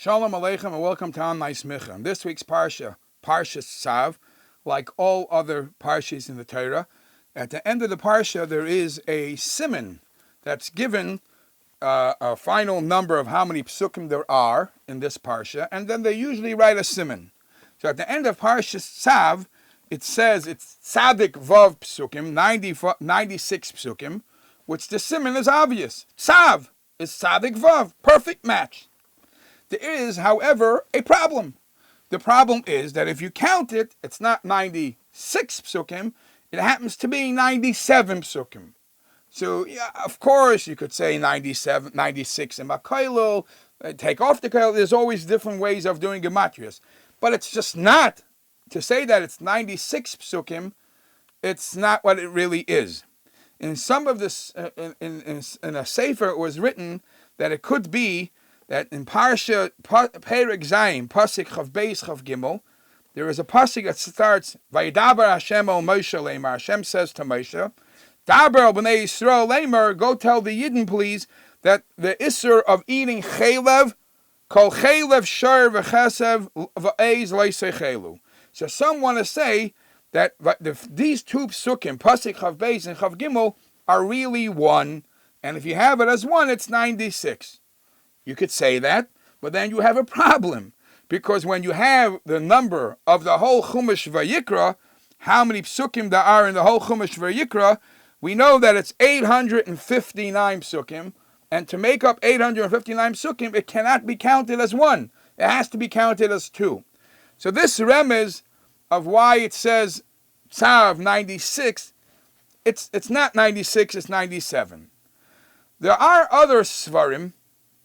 Shalom Aleichem and welcome to On Nice Michem. This week's parshas tzav, like all other parshas in the Torah, at the end of the parsha there is a siman that's given a final number of how many pesukim there are in this parsha, and then they usually write a siman. So at the end of parshas tzav, it says it's tzadik vav pesukim, 96 pesukim, which the siman is obvious. Tzav is tzadik vav, perfect match. There is, however, a problem. The problem is that if you count it, it's not 96 psukim, it happens to be 97 psukim. So, yeah, of course, you could say 97, 96 in Makailo, take off the Kailo. There's always different ways of doing gematrias. But it's just not, to say that it's 96 psukim, it's not what it really is. In some of this, in a sefer, it was written that it could be that in Parsha Perek Zayin, Pasuk Chav Beis Chav Gimel, there is a pasuk that starts, Vayidaber Hashem el Moshe Lemar. Hashem says to Moshe, Daber el Bnei Yisrael Lemar, go tell the Yidden, please, that the isur of eating chaylev, kol chaylev shar v'chesev v'eiz leisei chaylu. So some want to say that these two psukim, Pasuk Chav Beis and Chav Gimel, are really one, and if you have it as one, it's 96. You could say that, but then you have a problem. Because when you have the number of the whole Chumash Vayikra, how many psukim there are in the whole Chumash Vayikra, we know that it's 859 psukim, and to make up 859 psukim, it cannot be counted as one. It has to be counted as two. So this remez of why it says Tzav 96, it's not 96, it's 97. There are other svarim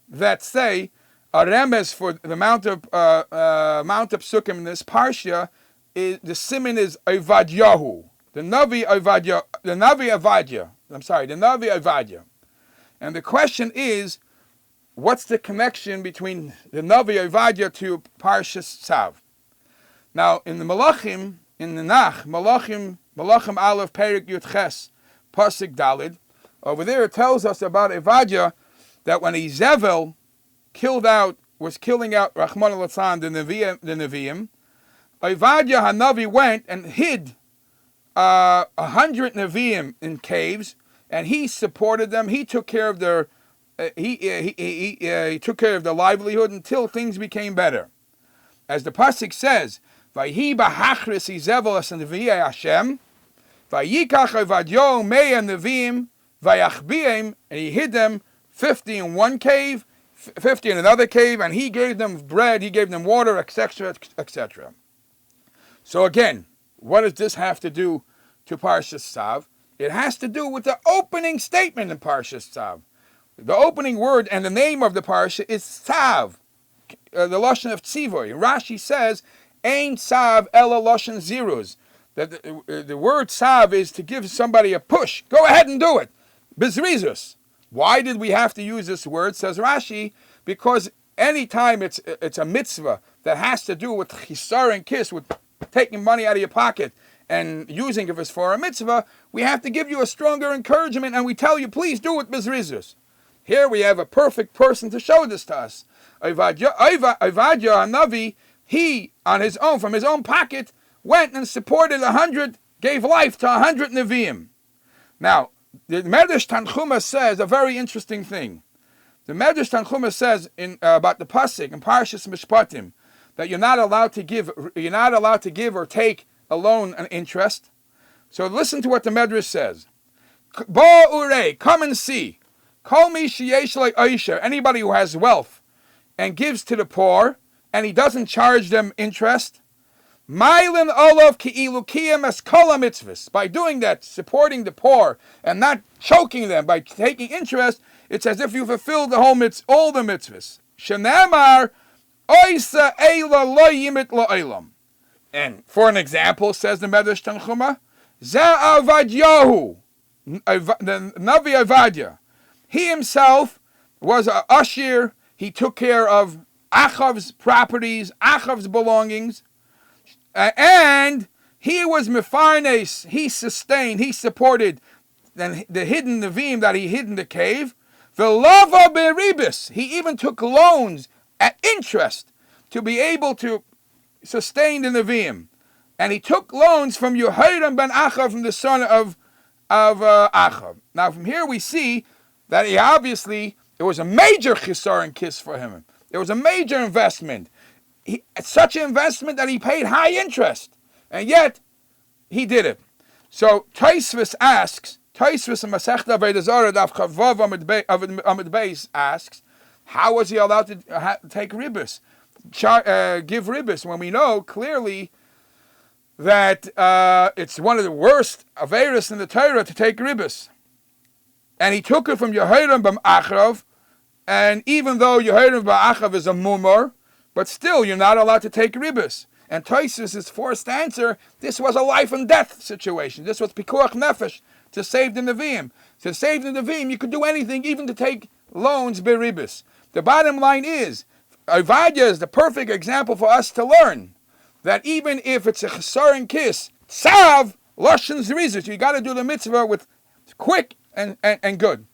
that say a remez for the amount of psukim in this parsha is the siman is Ovadyahu, the Navi Ovadia. And the question is, what's the connection between the Navi Ovadia to parshas tzav? Now in the Malachim, in the Malachim Aleph Perek Yud Ches Pasuk Dalid, over there it tells us about Ovadia, that when Izevel was killing out Rachman al-Litzlan, the Nevi'im, Ovadia Hanavi went and hid 100 Nevi'im in caves, and he supported them. He took care of their he took care of their livelihood until things became better. As the pasuk says, Vayhi b'hachris Izevel as Nevi'ei Hashem, Vayikach Ovadio mea Nevi'im, Vayachbiim, and he hid them 50 in one cave, 50 in another cave, and he gave them bread, he gave them water, etc., etc. So again, what does this have to do to Parshas Tzav? It has to do with the opening statement in Parshas Tzav. The opening word and the name of the Parsha is Tzav, the Lashon of Tzivoy. Rashi says, Ein Tzav ela Lashon Ziruz. That the word Tzav is to give somebody a push. Go ahead and do it. Bizrizus. Why did we have to use this word, says Rashi? Because anytime it's a mitzvah that has to do with chisar and kiss, with taking money out of your pocket and using it for a mitzvah, we have to give you a stronger encouragement, and we tell you, please do it bizrizus. Here we have a perfect person to show this to us. Ovadia Hanavi, he, on his own, from his own pocket, went and supported 100, gave life to 100 Nevi'im. Now, the Medrash Tanchuma says a very interesting thing. The Medrash Tanchuma says about the pasuk in Parshas Mishpatim that you're not allowed to give or take a loan an interest. So listen to what the Medrash says. Ba urei, come and see. Kol mi sheyesh lo oisher, anybody who has wealth and gives to the poor and he doesn't charge them interest. Mailin olav ki'ilu kiyam es kol mitzvahs. By doing that, supporting the poor and not choking them by taking interest, it's as if you fulfilled all the mitzvahs. Shenamar oisa eila lo yimit lo elam. And for an example, says the Medrash Tanchuma, Za Avadyahu, the Navi Ovadia. He himself was an ashir. He took care of Achav's properties, Achav's belongings. And he was mefarnes, he sustained, he supported the hidden Nevi'im that he hid in the cave. Velava beribis, he even took loans at interest to be able to sustain the Nevi'im. And he took loans from Yehoram ben Achav, from the son of Achav. Now from here we see that it was a major chisaron kiss for him. It was a major investment. Such an investment that he paid high interest. And yet, he did it. So Tosfos in Masechta Avodah Zarah Daf Chavav Amud Beis asks, how was he allowed to take ribos, give ribos, when we know clearly that it's one of the worst averos in the Torah to take ribos? And he took it from Yehoram ben Achav, and even though Yehoram ben Achav is a mumor, but still you're not allowed to take ribos. And Tosfos' forced answer, this was a life and death situation. This was pikuach nefesh, to save the Nevi'im. To save the Nevi'im, you could do anything, even to take loans beribis. The bottom line is, Ovadia is the perfect example for us to learn that even if it's a chesaron kiss, tzav, lashon zrizut, you got to do the mitzvah with quick and good.